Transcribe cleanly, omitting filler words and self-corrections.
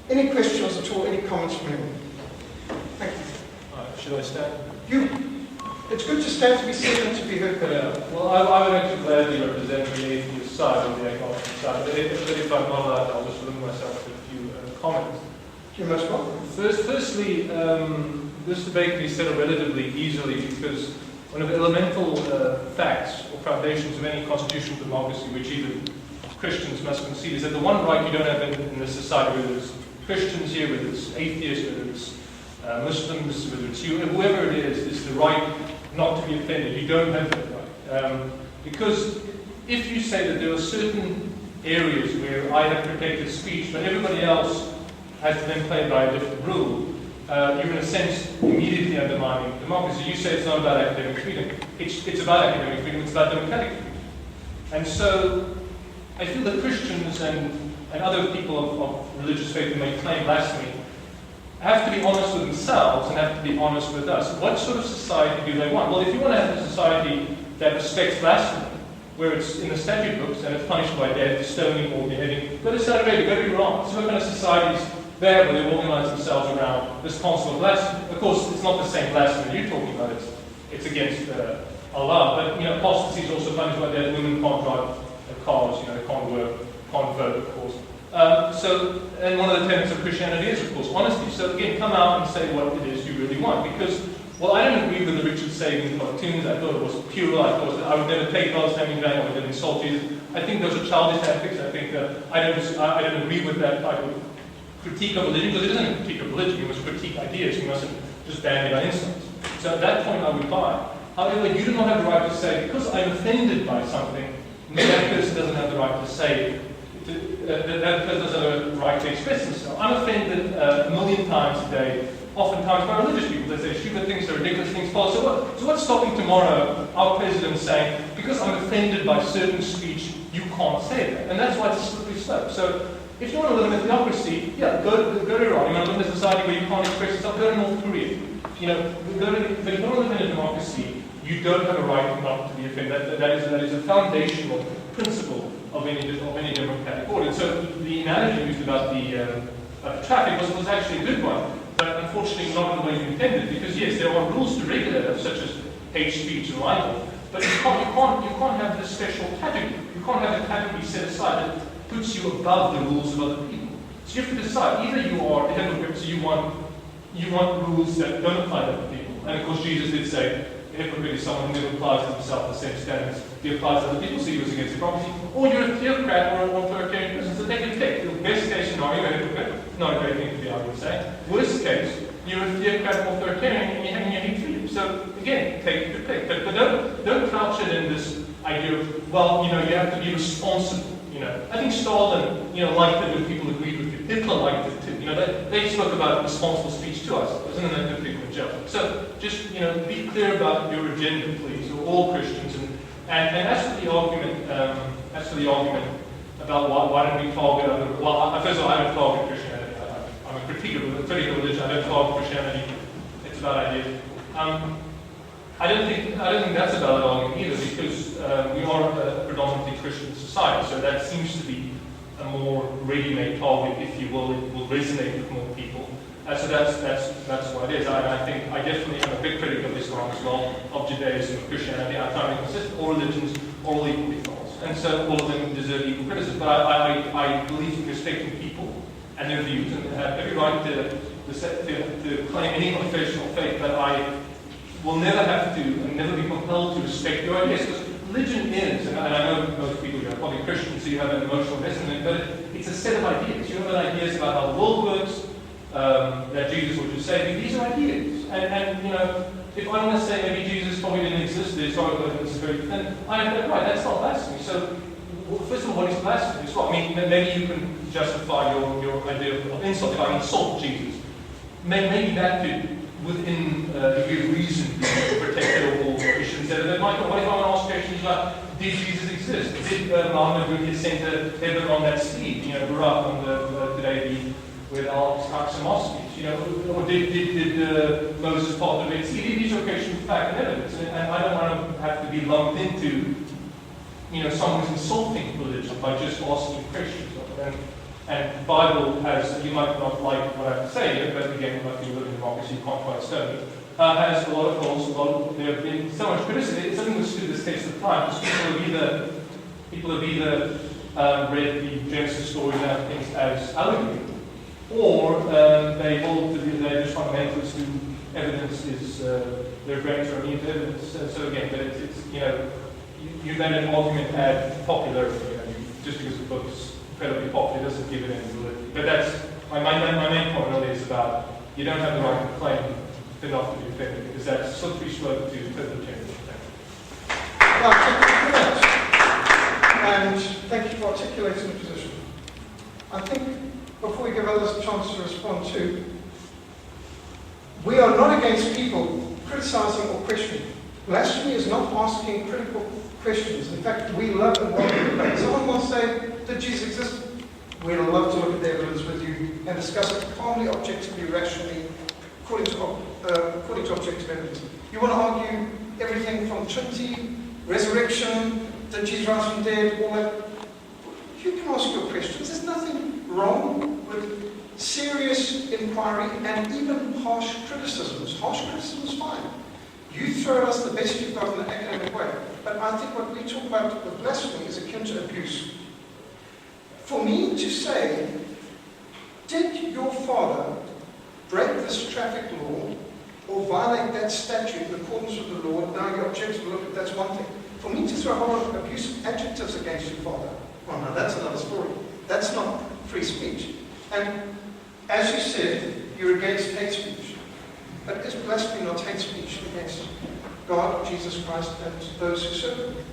Any questions at all? Any comments from anyone? Thank you. Should I stand? It's good to stand to be seen and to be heard. Well, I would actually gladly represent the atheist side or the agnostic side, but if I'm not allowed, I'll just limit myself to a few comments. You're most welcome. Firstly, this debate can be settled relatively easily because one of the elemental facts or foundations of any constitutional democracy, which even Christians must concede, is that the one right you don't have in this society, whether it's Christians here, whether it's atheists, whether it's Muslims, whether it's you, whoever it is the right not to be offended. You don't have that right. Because if you say that there are certain areas where I have protected speech, but everybody else has to then play by a different rule, you're in a sense immediately undermining democracy. You say it's not about academic freedom. It's about academic freedom, it's about democratic freedom. And so I feel that Christians and other people of religious faith who may claim blasphemy have to be honest with themselves and have to be honest with us. What sort of society do they want? Well, if you want to have a society that respects blasphemy, where it's in the statute books and it's punished by death, stoning, or beheading, go to Saudi Arabia, go to Iran. So what kind of societies they have where they organize themselves around this concept of blasphemy? Of course, it's not the same blasphemy you're talking about. It's against Allah. But, apostasy is also punished by death. Women can't drive cars, they can't work, can't vote, of course. And one of the tenets of Christianity is, of course, honesty. So again, come out and say what it is you really want. Because, well, I don't agree with the Richard Sagan cartoons. I thought it was pure. I thought I would never take God's name in vain. I would never insult Jesus. I think those are childish tactics. I think I don't agree with that type of critique of religion, because it isn't a critique of religion. You must critique ideas. You mustn't just ban it by insults. So at that point, I would buy. However, you do not have the right to say, because I'm offended by something, that person doesn't have the right to say, that person doesn't have the right to express himself. I'm offended a million times a day, oftentimes by religious people. They say stupid things, they're ridiculous things, false. So what's stopping tomorrow our president saying, because I'm offended by certain speech, you can't say that? And that's why it's a slippery slope. So if you want to live in a theocracy, go to Iran. You want to live in a society where you can't express yourself, go to North Korea. But if you want to live in a democracy, you don't have a right not to be offended. That is a foundational principle of any democratic order. So the analogy used about the traffic was actually a good one, but unfortunately not in the way you intended. Because yes, there are rules to regulate it, such as hate speech and libel, but you can't have this special category. You can't have a category set aside that puts you above the rules of other people. So you have to decide: either you are a hypocrite, so you want rules that don't apply to other people. And of course, Jesus did say, a hypocrite is someone who never applies to himself the same standards he applies to other people, so he was against hypocrisy. Or you're a theocrat or an authoritarian person. So they can take the best case scenario, a hypocrite, not a great thing to be, I would say. Worst case, you're a theocrat or authoritarian and you're having your hate freedom. So again, take your pick. But don't couch it in this idea of, well, you have to be responsible. I think Stalin, liked it when people agreed with you. Hitler liked it too. They spoke about responsible speech to us. Isn't that a good thing of a joke? So just, be clear about your agenda, please, or all Christians. And as for the argument, about why don't we target other, well, first of all, I don't target Christianity. I'm a critic of religion. I don't target Christianity. It's about ideas. I don't think that's a valid argument either, because we are a predominantly Christian society, so that seems to be a more ready-made target, if you will. It will resonate with more people. So that's what it is. I think I definitely am a big critic of Islam as well, of Judaism, of Christianity. I find it consistent. All religions are all equally false, and so all of them deserve equal criticism. But I believe in respecting people and their views, and have every right to claim any confessional faith, but I will never have to and never be compelled to respect your ideas. Because religion is, and I know most people are probably Christians, so you have an emotional investment in it, but it's a set of ideas. You have ideas about how the world works, that Jesus would just say. These are ideas. And if I want to say maybe Jesus probably didn't exist, the historical evidence is very thin, I have that right. That's not blasphemy. So, first of all, what is blasphemy as well? I mean, maybe you can justify your idea of insult. If I insult Jesus, maybe that could, within a degree of reason, protected or Christians. That might not. What if I want to ask questions about, did Jesus exist? Did Muhammad really ascend to heaven on that steed? Barak on today where the Al-Aqsa Mosque is. Or did Moses part the Red Sea? These are questions of fact and evidence, and I don't want to have to be lumped into, someone who's insulting religion by just asking questions of it. And the Bible has, you might not like what I have to say, but again, like you live in democracy, you can't quite stone it, has a lot of holes, there have been so much criticism. It's something that's stood this test of time, because people have either read the Genesis story and other things as allegory, or they hold to they're just fundamentalists who evidence is their brains are immune to evidence. So again, but it's you made an argument at popularity. Just because the book's incredibly popular doesn't give it any validity. But that's my main point really is about you don't have the right to claim to not to be offended, because that's a slippery slope to totalitarianism. Well, thank you for that. And thank you for articulating the position. I think before we give others a chance to respond too, we are not against people criticizing or questioning. Blasphemy is not asking critical questions. In fact, we love and welcome debate. Someone will say, did Jesus exist? We'd love to look at the evidence with you and discuss it calmly, objectively, rationally, according to objective evidence. You want to argue everything from Trinity, resurrection, did Jesus rise from the dead, all that? You can ask your questions. There's nothing wrong with serious inquiry and even harsh criticisms. Harsh criticism is fine. You throw at us the best you've got in an academic way. But I think what we talk about with blasphemy is akin to abuse. For me to say, did your father break this traffic law or violate that statute in accordance with the law? Now you're objective to look at that's one thing. For me to throw a whole lot of abusive adjectives against your father, well, now that's another story. That's not free speech. And as you said, you're against hate speech. But is blasphemy not hate speech against God, Jesus Christ, and those who serve him?